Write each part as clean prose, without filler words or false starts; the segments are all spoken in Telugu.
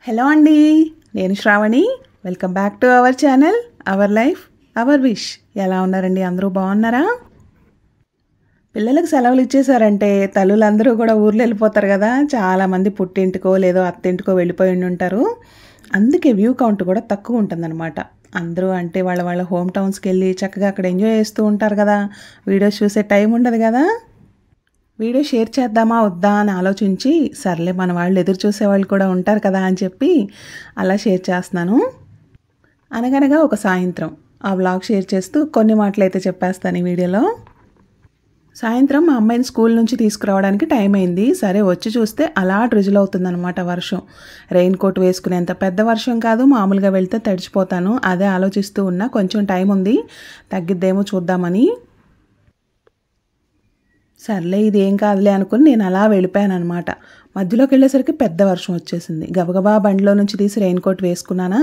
హలో అండి, నేను Shravani. Welcome back to our channel our life our wish. ఎలా ఉన్నారండి? అందరూ బాగున్నారా? పిల్లలకు సెలవులు ఇచ్చేసారంటే తల్లులందరూ కూడా ఊర్లో వెళ్ళిపోతారు కదా. చాలామంది పుట్టింటికో లేదో అత్తింటికో వెళ్ళిపోయి ఉంటారు. అందుకే వ్యూ కౌంట్ కూడా తక్కువ ఉంటుందన్నమాట. అందరూ అంటే వాళ్ళ వాళ్ళ హోమ్ టౌన్స్కి వెళ్ళి చక్కగా అక్కడ ఎంజాయ్ చేస్తూ ఉంటారు కదా. వీడియోస్ చూసే టైం ఉండదు కదా. వీడియో షేర్ చేద్దామా వద్దా అని ఆలోచించి, సర్లే మన వాళ్ళు ఎదురు చూసేవాళ్ళు కూడా ఉంటారు కదా అని చెప్పి అలా షేర్ చేస్తున్నాను. అనగనగా ఒక సాయంత్రం ఆ వ్లాగ్ షేర్ చేస్తూ కొన్ని మాటలు అయితే చెప్పేస్తాను ఈ వీడియోలో. సాయంత్రం మా అమ్మాయిని స్కూల్ నుంచి తీసుకురావడానికి టైం అయింది. సరే వచ్చి చూస్తే అలా డ్రిజిల్ అవుతుందన్నమాట వర్షం. రెయిన్ కోట్ వేసుకునేంత పెద్ద వర్షం కాదు, మామూలుగా వెళ్తే తడిచిపోతాను. అదే ఆలోచిస్తూ ఉన్నా, కొంచెం టైం ఉంది, తగ్గిద్దేమో చూద్దామని. సర్లే ఇది ఏం కాదులే అనుకుని నేను అలా వెళ్ళిపోయాను అనమాట. మధ్యలోకి వెళ్ళేసరికి పెద్ద వర్షం వచ్చేసింది. గబగబా బండిలో నుంచి తీసి రెయిన్ కోట్ వేసుకున్నానా.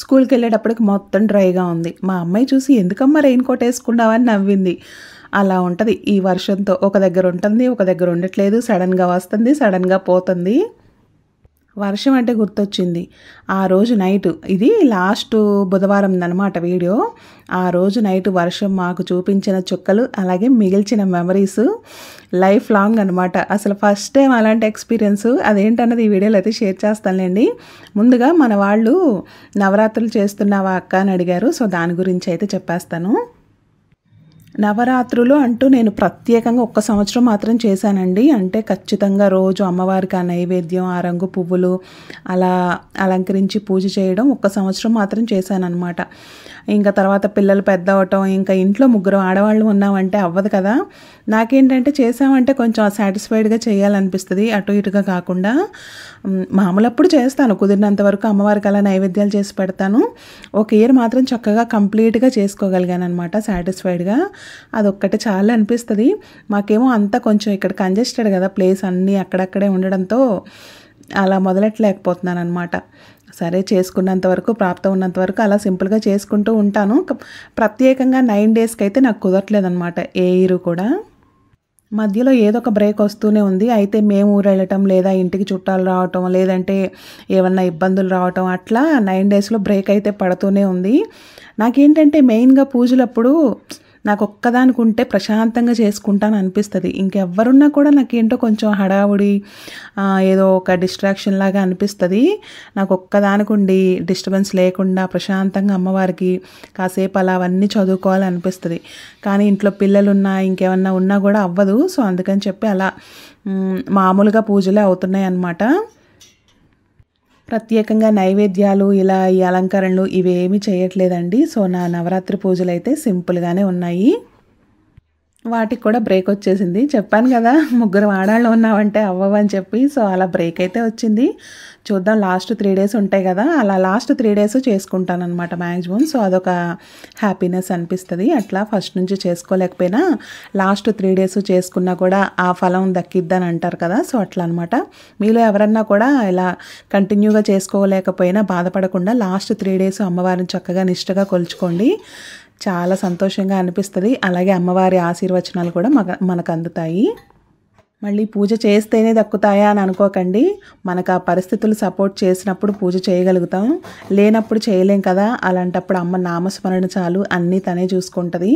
స్కూల్కి వెళ్ళేటప్పటికి మొత్తం డ్రైగా ఉంది. మా అమ్మాయి చూసి ఎందుకమ్మా రెయిన్ కోట్ వేసుకున్నావని నవ్వింది. అలా ఉంటుంది ఈ వర్షంతో. ఒక దగ్గర ఉంటుంది, ఒక దగ్గర ఉండట్లేదు. సడన్గా వస్తుంది, సడన్గా పోతుంది. వర్షం అంటే గుర్తొచ్చింది. ఆ రోజు నైటు, ఇది లాస్ట్ బుధవారం అనమాట వీడియో. ఆ రోజు నైటు వర్షం మాకు చూపించిన చుక్కలు, అలాగే మిగిల్చిన మెమరీస్ లైఫ్ లాంగ్ అనమాట. అసలు ఫస్ట్ టైం అలాంటి ఎక్స్పీరియన్స్. అదేంటన్నది ఈ వీడియోలో అయితే షేర్ చేస్తానులేండి. ముందుగా మన వాళ్ళు నవరాత్రులు చేస్తున్నావా అక్క అని అడిగారు. సో దాని గురించి అయితే చెప్పేస్తాను. నవరాత్రులు అంటూ నేను ప్రత్యేకంగా ఒక్క సంవత్సరం మాత్రం చేశానండి. అంటే ఖచ్చితంగా రోజు అమ్మవారికి ఆ నైవేద్యం, ఆ రంగు పువ్వులు అలా అలంకరించి పూజ చేయడం ఒక్క సంవత్సరం మాత్రం చేశానన్నమాట. ఇంకా తర్వాత పిల్లలు పెద్ద అవటం, ఇంకా ఇంట్లో ముగ్గురు ఆడవాళ్ళు ఉన్నామంటే అవ్వదు కదా. నాకేంటంటే చేసామంటే కొంచెం సాటిస్ఫైడ్గా చేయాలనిపిస్తుంది, అటు ఇటుగా కాకుండా. మామూలప్పుడు చేస్తాను, కుదిరినంత వరకు అమ్మవారికి అలా నైవేద్యాలు చేసి పెడతాను. ఒక ఇయర్ మాత్రం చక్కగా కంప్లీట్గా చేసుకోగలిగాను అనమాట, సాటిస్ఫైడ్గా. అదొక్కటి చాలా అనిపిస్తుంది. మాకేమో అంతా కొంచెం ఇక్కడ కంజెస్టెడ్ కదా ప్లేస్, అన్నీ అక్కడక్కడే ఉండడంతో అలా మొదలెట్టలేకపోతున్నాను అనమాట. సరే చేసుకున్నంత వరకు, ప్రాప్తం ఉన్నంత వరకు అలా సింపుల్గా చేసుకుంటూ ఉంటాను. ప్రత్యేకంగా 9 డేస్కి అయితే నాకు కుదరట్లేదనమాట ఏ ఇయర్ కూడా. మధ్యలో ఏదో ఒక బ్రేక్ వస్తూనే ఉంది. అయితే మేము ఊరు వెళ్ళటం, లేదా ఇంటికి చుట్టాలు రావటం, లేదంటే ఏమన్నా ఇబ్బందులు రావటం, అట్లా 9 డేస్లో బ్రేక్ అయితే పడుతూనే ఉంది. నాకేంటంటే మెయిన్గా పూజలప్పుడు నాకు ఒక్కదానికి ఉంటే ప్రశాంతంగా చేసుకుంటాను అనిపిస్తుంది. ఇంకెవ్వరున్నా కూడా నాకేంటో కొంచెం హడావుడి, ఏదో ఒక డిస్ట్రాక్షన్ లాగా అనిపిస్తుంది. నాకు ఒక్కదానికి ఉండి డిస్టర్బెన్స్ లేకుండా ప్రశాంతంగా అమ్మవారికి కాసేపు అలా అవన్నీ చదువుకోవాలనిపిస్తుంది. కానీ ఇంట్లో పిల్లలున్నా ఇంకేమన్నా ఉన్నా కూడా అవ్వదు. సో అందుకని చెప్పి అలా మామూలుగా పూజలే అవుతున్నాయి అన్నమాట. ప్రత్యేకంగా నైవేద్యాలు, ఇలా ఈ అలంకరణలు ఇవేమీ చేయట్లేదండి. సో నా నవరాత్రి పూజలు అయితే సింపుల్గానే ఉన్నాయి. వాటికి కూడా బ్రేక్ వచ్చేసింది. చెప్పాను కదా ముగ్గురు ఆడాళ్ళు ఉన్నామంటే అవ్వవని చెప్పి. సో అలా బ్రేక్ అయితే వచ్చింది. చూద్దాం, లాస్ట్ 3 డేస్ ఉంటాయి కదా, అలా లాస్ట్ 3 డేస్ చేసుకుంటాను అనమాట మ్యాక్సిమం. సో అదొక హ్యాపీనెస్ అనిపిస్తుంది. అట్లా ఫస్ట్ నుంచి చేసుకోలేకపోయినా లాస్ట్ 3 డేస్ చేసుకున్నా కూడా ఆ ఫలం దక్కిద్దని అంటారు కదా. సో అట్లా అనమాట. మీలో ఎవరన్నా కూడా ఇలా కంటిన్యూగా చేసుకోలేకపోయినా బాధపడకుండా లాస్ట్ 3 డేస్ అమ్మవారిని చక్కగా నిష్టగా కొలుచుకోండి. చాలా సంతోషంగా అనిపిస్తుంది. అలాగే అమ్మవారి ఆశీర్వచనాలు కూడా మనకు అందుతాయి. మళ్ళీ పూజ చేస్తేనే దక్కుతాయా అని అనుకోకండి. మనకు ఆ పరిస్థితులు సపోర్ట్ చేసినప్పుడు పూజ చేయగలుగుతాం, లేనప్పుడు చేయలేం కదా. అలాంటప్పుడు అమ్మ నామస్మరణ చాలు, అన్నీ తనే చూసుకుంటుంది.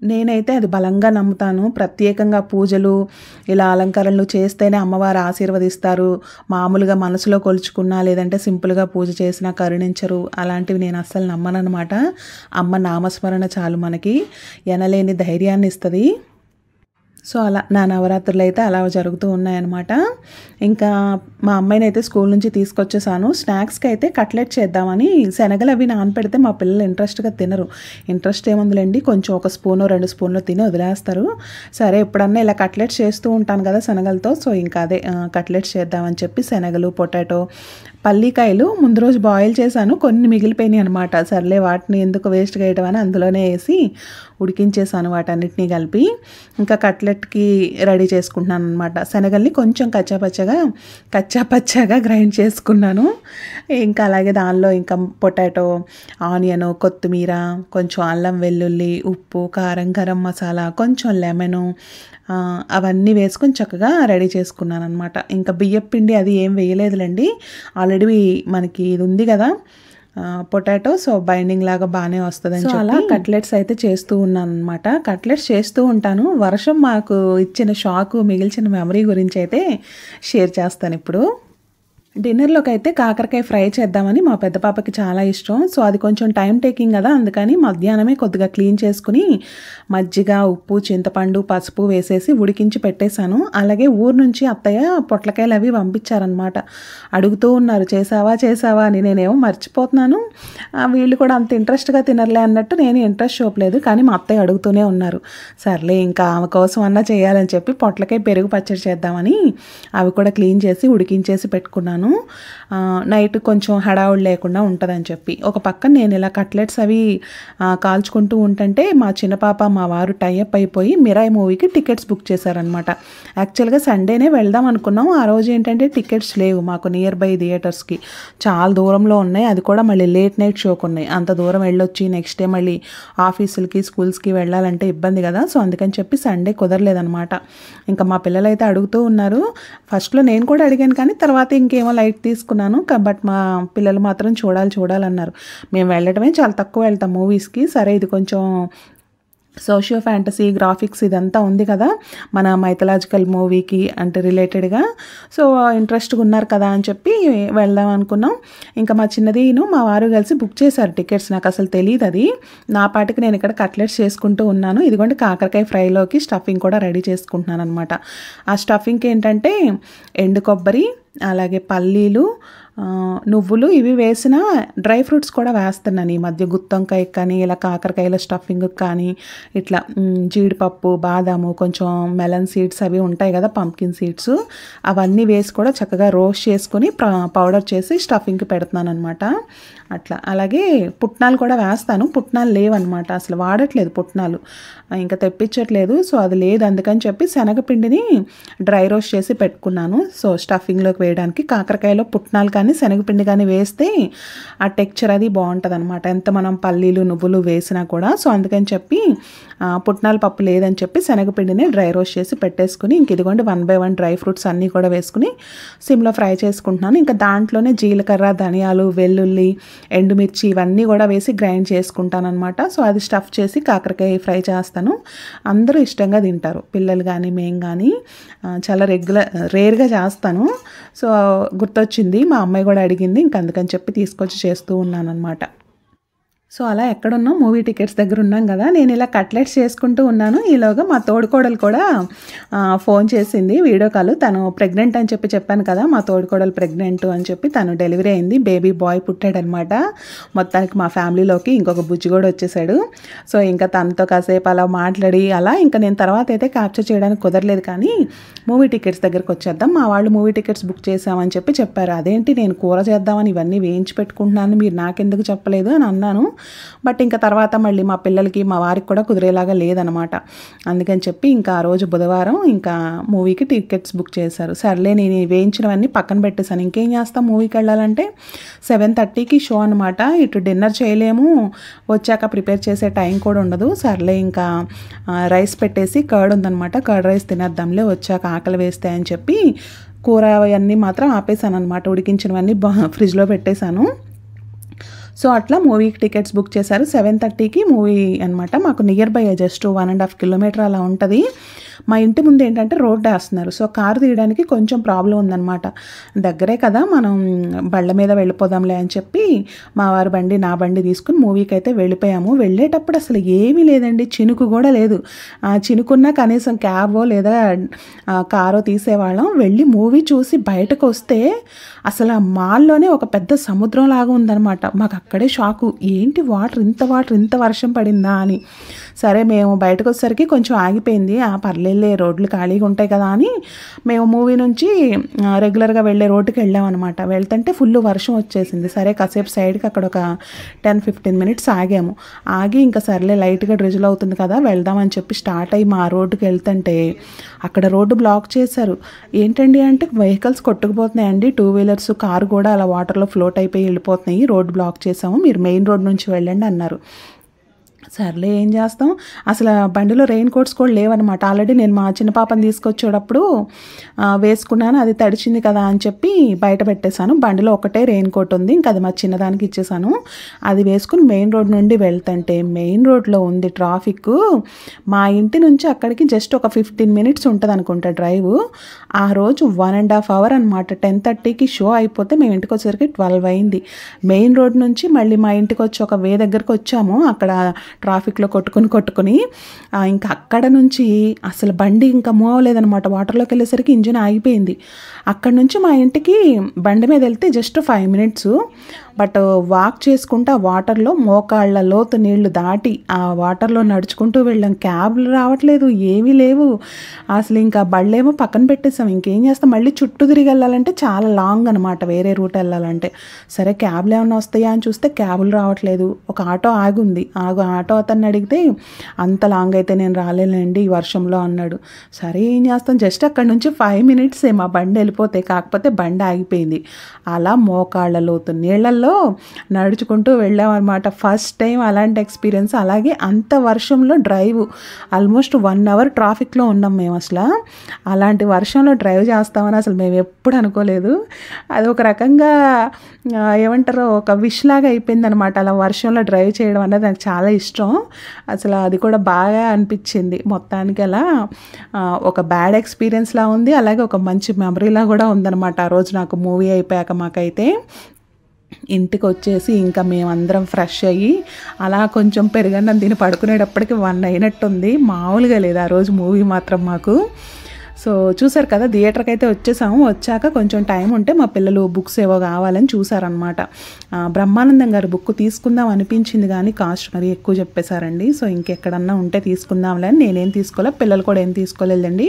నేనైతే అది బలంగా నమ్ముతాను. ప్రత్యేకంగా పూజలు, ఇలా అలంకరణలు చేస్తేనే అమ్మవారు ఆశీర్వదిస్తారు. మామూలుగా మనసులో కొలుచుకున్నా, లేదంటే సింపుల్గా పూజ చేసినా కరుణించరు. అలాంటివి నేను అస్సలు నమ్మనమాట. అమ్మ నామస్మరణ చాలు మనకి ఎనలేని ధైర్యాన్ని ఇస్తుంది. సో అలా నా నవరాత్రులు అయితే అలా జరుగుతూ ఉన్నాయన్నమాట. ఇంకా మా అమ్మాయిని అయితే స్కూల్ నుంచి తీసుకొచ్చేసాను. స్నాక్స్కి అయితే కట్లెట్ చేద్దామని. శనగలు అవి నానపెడితే మా పిల్లలు ఇంట్రెస్ట్గా తినరు. ఇంట్రెస్ట్ ఏముందిలేండి, కొంచెం 1 స్పూను 2 స్పూన్లు తిని వదిలేస్తారు. సరే ఎప్పుడన్నా ఇలా కట్లెట్స్ చేస్తూ ఉంటాను కదా శనగలతో. సో ఇంకా అదే కట్లెట్స్ చేద్దామని చెప్పి శనగలు, పొటాటో, పల్లికాయలు ముందు రోజు బాయిల్ చేశాను, కొన్ని మిగిలిపోయినాయి అనమాట. సర్లే వాటిని ఎందుకు వేస్ట్ చేయడం అని అందులోనే వేసి ఉడికించేసాను వాటన్నిటినీ కలిపి. ఇంకా కట్లెట్కి రెడీ చేసుకుంటున్నాను అనమాట. శనగల్ని కొంచెం కచ్చాపచ్చాగా గ్రైండ్ చేసుకున్నాను. ఇంకా అలాగే దానిలో ఇంకా పొటాటో, ఆనియన్, కొత్తిమీర, కొంచెం అల్లం వెల్లుల్లి, ఉప్పు, కారం, గరం మసాలా, కొంచెం లెమను, అవన్నీ వేసుకొని చక్కగా రెడీ చేసుకున్నాను అనమాట. ఇంకా బియ్యం పిండి అది ఏం వేయలేదులేండి, ఆల్రెడీ మనకి ఇది ఉంది కదా పొటాటో, సో బైండింగ్ లాగా బాగానే వస్తుందని చెప్పి అలా కట్లెట్స్ అయితే చేస్తూ ఉన్నాను అనమాట. కట్లెట్స్ చేస్తూ ఉంటాను. వర్షం మాకు ఇచ్చిన షాకు, మిగిల్చిన మెమరీ గురించి అయితే షేర్ చేస్తాను ఇప్పుడు. డిన్నర్లోకి అయితే కాకరకాయ ఫ్రై చేద్దామని, మా పెద్ద పాపకి చాలా ఇష్టం. సో అది కొంచెం టైం టేకింగ్ కదా, అందుకని మధ్యాహ్నమే కొద్దిగా క్లీన్ చేసుకుని మజ్జిగ, ఉప్పు, చింతపండు, పసుపు వేసేసి ఉడికించి పెట్టేశాను. అలాగే ఊరు నుంచి అత్తయ్య పొట్లకాయలు అవి పంపించారనమాట. అడుగుతూ ఉన్నారు చేసావా అని. నేనేమో మర్చిపోతున్నాను, వీళ్ళు కూడా అంత ఇంట్రెస్ట్గా తినర్లే అన్నట్టు నేను ఇంట్రెస్ట్ చూపలేదు. కానీ మా అత్తయ్య అడుగుతూనే ఉన్నారు. సర్లే ఇంకా ఆమె కోసం అన్నా చేయాలని చెప్పి పొట్లకాయ పెరుగు పచ్చడి చేద్దామని అవి కూడా క్లీన్ చేసి ఉడికించేసి పెట్టుకున్నాను. నైట్ కొంచెం హడావుడి లేకుండా ఉంటుందని చెప్పి. ఒక పక్కన నేను ఇలా కట్లెట్స్ అవి కాల్చుకుంటూ ఉంటుంటే మా చిన్న పాప, మా వారు టైఅప్ అయిపోయి మిరాయి మూవీకి టికెట్స్ బుక్ చేశారనమాట. యాక్చువల్గా సండేనే వెళ్దాం అనుకున్నాం. ఆ రోజు ఏంటంటే టికెట్స్ లేవు మాకు నియర్ బై థియేటర్స్కి, చాలా దూరంలో ఉన్నాయి. అది కూడా మళ్ళీ లేట్ నైట్ షోకి ఉన్నాయి. అంత దూరం వెళ్ళొచ్చి నెక్స్ట్ డే మళ్ళీ ఆఫీసులకి, స్కూల్స్కి వెళ్ళాలంటే ఇబ్బంది కదా. సో అందుకని చెప్పి సండే కుదరలేదనమాట. ఇంకా మా పిల్లలు అయితే అడుగుతూ ఉన్నారు. ఫస్ట్లో నేను కూడా అడిగాను, కానీ తర్వాత ఇంకేమో లైట్ తీసుకున్నాను. బట్ మా పిల్లలు మాత్రం చూడాలన్నారు. మేము వెళ్ళడమే చాలా తక్కువ వెళ్తాం మూవీస్కి. సరే ఇది కొంచెం సోషియో ఫ్యాంటసీ గ్రాఫిక్స్ ఇదంతా ఉంది కదా మన మైథలాజికల్ మూవీకి అంటే రిలేటెడ్గా, సో ఇంట్రెస్ట్గా ఉన్నారు కదా అని చెప్పి వెళ్దాం అనుకున్నాం. ఇంకా మా చిన్నదిను మా వారు కలిసి బుక్ చేశారు టికెట్స్. నాకు అసలు తెలియదు అది. నా పాటికి నేను ఇక్కడ కట్లెట్స్ చేసుకుంటూ ఉన్నాను. ఇదిగోండి కాకరకాయ ఫ్రైలోకి స్టఫింగ్ కూడా రెడీ చేసుకుంటున్నాను అనమాట. ఆ స్టఫింగ్కి ఏంటంటే ఎండు కొబ్బరి, అలాగే పల్లీలు, నువ్వులు ఇవి వేసిన డ్రై ఫ్రూట్స్ కూడా వేస్తున్నాను ఈ మధ్య. గుత్తొంకాయ కానీ ఇలా కాకరకాయల స్టఫింగ్ కానీ ఇట్లా జీడిపప్పు, బాదాము, కొంచెం మెలన్ సీడ్స్ అవి ఉంటాయి కదా, పంకిన్ సీడ్స్, అవన్నీ వేసి కూడా చక్కగా రోస్ట్ చేసుకుని పౌడర్ చేసి స్టఫింగ్కి పెడుతున్నాను అనమాట. అట్లా అలాగే పుట్నాలు కూడా వేస్తాను. పుట్నాలు లేవన్నమాట, అసలు వాడట్లేదు పుట్నాలు, ఇంకా తెప్పించట్లేదు. సో అది లేదు, అందుకని చెప్పి శనగపిండిని డ్రై రోస్ట్ చేసి పెట్టుకున్నాను. సో స్టఫింగ్లోకి వేయడానికి కాకరకాయలో పుట్నాలు కానీ శనగపిండి కానీ వేస్తే ఆ టెక్చర్ అది బాగుంటుంది అనమాట, ఎంత మనం పల్లీలు, నువ్వులు వేసినా కూడా. సో అందుకని చెప్పి పుట్నాల పప్పు లేదని చెప్పి శనగపిండిని డ్రై రోస్ట్ చేసి పెట్టేసుకుని ఇంక ఇదిగోండి 1 by 1 డ్రై ఫ్రూట్స్ అన్నీ కూడా వేసుకుని సిమ్లో ఫ్రై చేసుకుంటున్నాను. ఇంకా దాంట్లోనే జీలకర్ర, ధనియాలు, వెల్లుల్లి, ఎండుమిర్చి ఇవన్నీ కూడా వేసి గ్రైండ్ చేసుకుంటాను అనమాట. సో అది స్టఫ్ చేసి కాకరకాయ ఫ్రై చేస్తాను. అందరూ ఇష్టంగా తింటారు, పిల్లలు కానీ మేము కానీ. చాలా రేర్గా చేస్తాను. సో గుర్తొచ్చింది, మా అమ్మాయి కూడా అడిగింది, ఇంక అందుకని చెప్పి తీసుకొచ్చి చేస్తూ ఉన్నాను అనమాట. సో అలా ఎక్కడున్నాం, మూవీ టికెట్స్ దగ్గర ఉన్నాం కదా. నేను ఇలా కట్లెట్స్ చేసుకుంటూ ఉన్నాను. ఈలోగా మా తోడుకోడలు కూడా ఫోన్ చేసింది, వీడియో కాల్. తను ప్రెగ్నెంట్ అని చెప్పాను కదా, మా తోడుకోడలు ప్రెగ్నెంట్ అని చెప్పి తను డెలివరీ అయింది, బేబీ బాయ్ పుట్టాడనమాట. మొత్తానికి మా ఫ్యామిలీలోకి ఇంకొక బుజ్జి కూడా వచ్చేసాడు. సో ఇంకా తనతో కాసేపు అలా మాట్లాడి అలా ఇంకా నేను తర్వాత అయితే క్యాప్చర్ చేయడానికి కుదరలేదు. కానీ మూవీ టికెట్స్ దగ్గరికి వచ్చేద్దాం. మా వాళ్ళు మూవీ టికెట్స్ బుక్ చేసామని చెప్పారు. అదేంటి నేను కూర చేద్దామని ఇవన్నీ వేయించి పెట్టుకుంటున్నాను, మీరు నాకెందుకు చెప్పలేదు అని అన్నాను. బట్ ఇంకా తర్వాత మళ్ళీ మా పిల్లలకి, మా వారికి కూడా కుదిరేలాగా లేదనమాట. అందుకని చెప్పి ఇంకా ఆ రోజు బుధవారం ఇంకా మూవీకి టికెట్స్ బుక్ చేశారు. సర్లే నేను వేయించినవన్నీ పక్కన పెట్టేశాను. ఇంకేం చేస్తాం, మూవీకి వెళ్ళాలంటే 7:30కి షో అనమాట. ఇటు డిన్నర్ చేయలేము, వచ్చాక ప్రిపేర్ చేసే టైం కూడా ఉండదు. సర్లే ఇంకా రైస్ పెట్టేసి, కర్డ్ ఉందనమాట, కర్డ్ రైస్ తినేద్దాంలే వచ్చాక ఆకలి వేస్తే అని చెప్పి కూర అవన్నీ మాత్రం ఆపేసాను అనమాట. ఉడికించినవన్నీ ఫ్రిడ్జ్లో పెట్టేశాను. సో అట్లా మూవీకి టికెట్స్ బుక్ చేశారు. 7:30కి మూవీ అనమాట. మాకు నియర్ బై జస్ట్ 1.5 kilometer అలా ఉంటుంది. మా ఇంటి ముందు ఏంటంటే రోడ్డు వేస్తున్నారు. సో కారు తీయడానికి కొంచెం ప్రాబ్లం ఉందన్నమాట. దగ్గరే కదా, మనం బళ్ళ మీద వెళ్ళిపోదాంలే అని చెప్పి మా వారి బండి, నా బండి తీసుకుని మూవీకి అయితే వెళ్ళిపోయాము. వెళ్ళేటప్పుడు అసలు ఏమీ లేదండి, చినుకు కూడా లేదు. చినుకున్నా కనీసం క్యాబో లేదా కారో తీసేవాళ్ళం. వెళ్ళి మూవీ చూసి బయటకు వస్తే అసలు ఆ మాల్లోనే ఒక పెద్ద సముద్రం లాగా ఉందన్నమాట. మాకు అక్కడే షాకు, ఏంటి వాటర్ ఇంత వర్షం పడిందా అని. సరే మేము బయటకు వచ్చేసరికి కొంచెం ఆగిపోయింది. పర్లేదులే, రోడ్లు ఖాళీగా ఉంటాయి కదా అని మేము మూవీ నుంచి రెగ్యులర్గా వెళ్ళే రోడ్డుకి వెళ్ళామన్నమాట. వెళ్తుంటే ఫుల్ వర్షం వచ్చేసింది. సరే కాసేపు సైడ్కి అక్కడ ఒక 10-15 minutes ఆగాము. ఆగి ఇంకా సర్లే లైట్గా డ్రిజిల్ అవుతుంది కదా వెళ్దామని చెప్పి స్టార్ట్ అయ్యి మా రోడ్డుకి వెళ్తుంటే అక్కడ రోడ్డు బ్లాక్ చేశారు. ఏంటండి అంటే వెహికల్స్ కొట్టుకుపోతున్నాయండి, 2-wheelers, కారు కూడా అలా వాటర్లో ఫ్లోట్ అయిపోయి వెళ్ళిపోతున్నాయి, రోడ్డు బ్లాక్ చేసాము, మీరు మెయిన్ రోడ్ నుంచి వెళ్ళండి అన్నారు. సర్లే ఏం చేస్తాం, అసలు బండిలో రెయిన్ కోట్స్ కూడా లేవన్నమాట. ఆల్రెడీ నేను మా చిన్న పాపని తీసుకొచ్చేటప్పుడు వేసుకున్నాను, అది తడిచింది కదా అని చెప్పి బయట పెట్టేశాను. బండిలో ఒకటే రెయిన్ కోట్ ఉంది, ఇంకా అది మా చిన్నదానికి ఇచ్చేసాను. అది వేసుకుని మెయిన్ రోడ్ నుండి వెళ్తుంటే మెయిన్ రోడ్లో ఉంది ట్రాఫిక్. మా ఇంటి నుంచి అక్కడికి జస్ట్ ఒక 15 మినిట్స్ ఉంటుంది అనుకుంటా డ్రైవ్. ఆ రోజు 1.5 అవర్ అనమాట. 10:30కి షో అయిపోతే మేము ఇంటికి వచ్చేసరికి 12 అయింది. మెయిన్ రోడ్ నుంచి మళ్ళీ మా ఇంటికి వచ్చి ఒక వే దగ్గరకు వచ్చాము, అక్కడ ట్రాఫిక్లో కొట్టుకుని ఇంకా అక్కడ నుంచి అసలు బండి ఇంకా మూవ్ అవ్వలేదనమాట. వాటర్లోకి వెళ్ళేసరికి ఇంజిన్ ఆగిపోయింది. అక్కడ నుంచి మా ఇంటికి బండి మీద వెళ్తే జస్ట్ 5 మినిట్స్. బట్ వాక్ చేసుకుంటూ వాటర్లో మోకాళ్ళ లోతు నీళ్లు దాటి ఆ వాటర్లో నడుచుకుంటూ వెళ్ళాం. క్యాబ్లు రావట్లేదు, ఏమీ లేవు అసలు. ఇంకా బళ్ళేమో పక్కన పెట్టేసాం, ఇంకేం చేస్తాం, మళ్ళీ చుట్టూ తిరిగి వెళ్ళాలంటే చాలా లాంగ్ అనమాట వేరే రూట్ వెళ్ళాలంటే. సరే క్యాబ్లు ఏమైనా వస్తాయా అని చూస్తే క్యాబులు రావట్లేదు. ఒక ఆటో ఆగుంది, ఆటో అతన్ని అడిగితే అంత లాంగ్ అయితే నేను రాలేనండి ఈ వర్షంలో అన్నాడు. సరే ఏం చేస్తాం, జస్ట్ అక్కడ నుంచి 5 మినిట్సే మా బండి వెళ్ళిపోతే, కాకపోతే బండి ఆగిపోయింది. అలా మోకాళ్ళ లోతు నీళ్ళల్లో నడుచుకుంటూ వెళ్ళామన్నమాట. ఫస్ట్ టైం అలాంటి ఎక్స్పీరియన్స్. అలాగే అంత వర్షంలో డ్రైవ్, ఆల్మోస్ట్ 1 అవర్ ట్రాఫిక్లో ఉన్నాం మేము. అసలు అలాంటి వర్షంలో డ్రైవ్ చేస్తామని అసలు మేము ఎప్పుడు అనుకోలేదు. అది ఒక రకంగా ఏమంటారో ఒక విష్ లాగా అయిపోయింది అనమాట. అలా వర్షంలో డ్రైవ్ చేయడం అనేది నాకు చాలా ఇష్టం. అసలు అది కూడా బాగా అనిపించింది మొత్తానికి. అలా ఒక బ్యాడ్ ఎక్స్పీరియన్స్లా ఉంది, అలాగే ఒక మంచి మెమరీలా కూడా ఉందన్నమాట ఆ రోజు నాకు. మూవీ అయిపోయాక మాకైతే ఇంటికి వచ్చేసి ఇంకా మేమందరం ఫ్రెష్ అయ్యి అలా కొంచెం పెరుగన్నం తిని పడుకునేటప్పటికి 1 అయినట్టుంది. మామూలుగా లేదు ఆ రోజు మూవీ మాత్రం మాకు. సో చూసారు కదా, థియేటర్కి అయితే వచ్చేసాము. వచ్చాక కొంచెం టైం ఉంటే మా పిల్లలు బుక్స్ ఏవో కావాలని చూసారనమాట. బ్రహ్మానందం గారు బుక్ తీసుకుందాం అనిపించింది కానీ కాస్ట్ మరీ ఎక్కువ చెప్పేశారండి. సో ఇంకెక్కడన్నా ఉంటే తీసుకుందాంలే అని నేనేం తీసుకోలే, పిల్లలు కూడా ఏం తీసుకోలేదండి.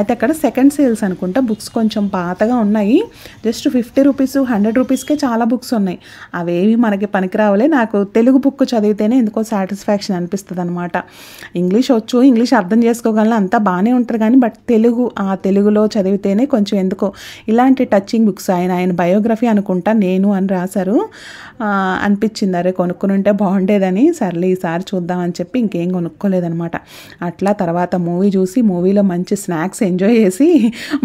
అయితే అక్కడ సెకండ్ సేల్స్ అనుకుంటా, బుక్స్ కొంచెం పాతగా ఉన్నాయి. జస్ట్ 50 రూపీస్ 100 రూపీస్కే చాలా బుక్స్ ఉన్నాయి. అవేవి మనకి పనికిరావులే. నాకు తెలుగు బుక్ చదివితేనే ఎందుకో సాటిస్ఫాక్షన్ అనిపిస్తుంది అనమాట. ఇంగ్లీష్ వచ్చు, ఇంగ్లీష్ అర్థం చేసుకోగలను, అంతా బాగానే ఉంటుంది కానీ బట్ తెలుగులో చదివితేనే కొంచెం ఎందుకో. ఇలాంటి టచింగ్ బుక్స్, ఆయన బయోగ్రఫీ అనుకుంటా నేను అని రాశారు. అనిపించింది అరే కొనుక్కుని ఉంటే బాగుండేదని. సర్లే ఈసారి చూద్దామని చెప్పి ఇంకేం కొనుక్కోలేదనమాట. అట్లా తర్వాత మూవీ చూసి మూవీలో మంచి స్నాక్స్ ఎంజాయ్ చేసి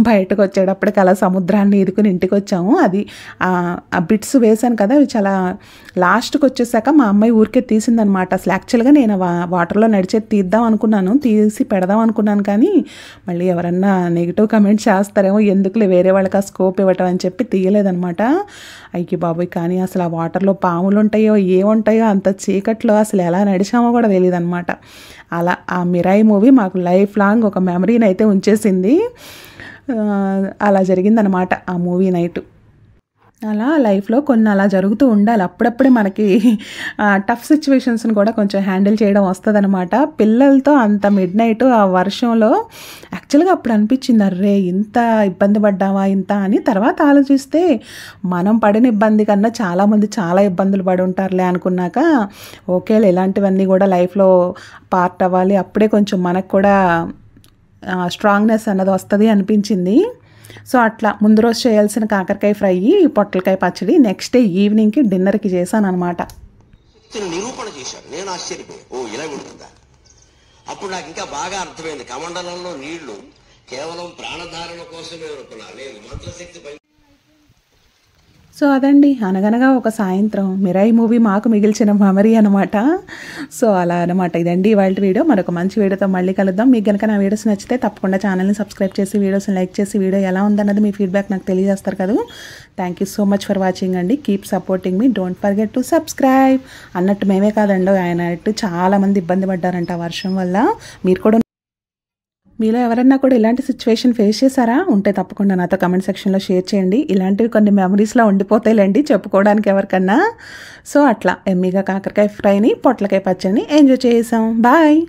బయటకు వచ్చేటప్పటికి అలా సముద్రాన్ని ఎదుకుని ఇంటికి వచ్చాము. అది ఆ బిట్స్ వేశాను కదా, అవి చాలా లాస్ట్కి వచ్చేసాక మా అమ్మాయి ఊరికే తీసిందనమాట. అసలు యాక్చువల్గా నేను వాటర్లో నడిచేది తీద్దాం అనుకున్నాను, తీసి పెడదాం అనుకున్నాను కానీ మళ్ళీ ఎవరన్నా నెగిటివ్ కమెంట్స్ చేస్తారేమో, ఎందుకులే వేరే వాళ్ళకి ఆ స్కోప్ ఇవ్వటం అని చెప్పి తీయలేదనమాట. అయ్యి బాబోయ్, కానీ అసలు ఆ వాటర్లో పాములు ఉంటాయో ఏముంటాయో అంత చీకట్లో అసలు ఎలా నడిచామో కూడా తెలియదు అనమాట. అలా ఆ మిరాయి మూవీ మాకు లైఫ్ లాంగ్ ఒక మెమరీని అయితే ఉంచేసింది. అలా జరిగిందనమాట ఆ మూవీ నైట్. అలా లైఫ్లో కొన్ని అలా జరుగుతూ ఉండాలి. అప్పుడప్పుడే మనకి టఫ్ సిచ్యువేషన్స్ని కూడా కొంచెం హ్యాండిల్ చేయడం వస్తుంది అనమాట. పిల్లలతో అంత మిడ్ నైట్ ఆ వర్షంలో యాక్చువల్గా అప్పుడు అనిపించింది అర్రే ఇంత ఇబ్బంది పడ్డావా ఇంత అని. తర్వాత ఆలోచిస్తే మనం పడిన ఇబ్బంది కన్నా చాలామంది చాలా ఇబ్బందులు పడి ఉంటారులే అనుకున్నాక ఓకేలే, ఇలాంటివన్నీ కూడా లైఫ్లో పార్ట్ అవ్వాలి, అప్పుడే కొంచెం మనకు కూడా స్ట్రాంగ్నెస్ అన్నది వస్తుంది అనిపించింది. సో అట్లా ముందు రోజు చేయాల్సిన కాకరకాయ ఫ్రై, పొట్లకాయ పచ్చడి నెక్స్ట్ డే ఈవినింగ్కి డిన్నర్కి చేశాను అనమాట. నిరూపణ చేశాడు. నేను ఆశ్చర్యపోయి ఓ ఇలా ఉంటుందా. అప్పుడు నాకు ఇంకా బాగా అర్థమైంది, కమండలంలో నీళ్లు కేవలం ప్రాణధారణ కోసమే అనుకున్నా, లేదు మంత్రశక్తి. సో అదండి, అనగనగా ఒక సాయంత్రం మిరాయి మూవీ మాకు మిగిల్చిన మెమరీ అనమాట. సో అలా అనమాట. ఇదండి ఇవాళ వీడియో. మరొక మంచి వీడియోతో మళ్ళీ కలుద్దాం. మీకు కనుక నా వీడియోస్ నచ్చితే తప్పకుండా ఛానల్ని సబ్స్క్రైబ్ చేసి వీడియోస్ని లైక్ చేసి వీడియో ఎలా ఉందన్నది మీ ఫీడ్బ్యాక్ నాకు తెలియజేస్తారు కదా. Thank you so much for watching అండి. కీప్ సపోర్టింగ్ మీ, డోంట్ ఫర్గెట్ టు సబ్స్క్రైబ్. అన్నట్టు మేమే కాదండి, ఆయన చాలామంది ఇబ్బంది పడ్డారంట వర్షం వల్ల. మీరు కూడా, మీలో ఎవరన్నా కూడా ఇలాంటి సిచ్యువేషన్ ఫేస్ చేశారా? ఉంటే తప్పకుండా నాతో కమెంట్ సెక్షన్లో షేర్ చేయండి. ఇలాంటివి కొన్ని మెమరీస్లో ఉండిపోతాయిలేండి చెప్పుకోవడానికి ఎవరికన్నా. సో అట్లా ఎమ్మీగా కాకరకాయ ఫ్రైని పొట్లకాయ పచ్చడిని ఎంజాయ్ చేసాం. బాయ్.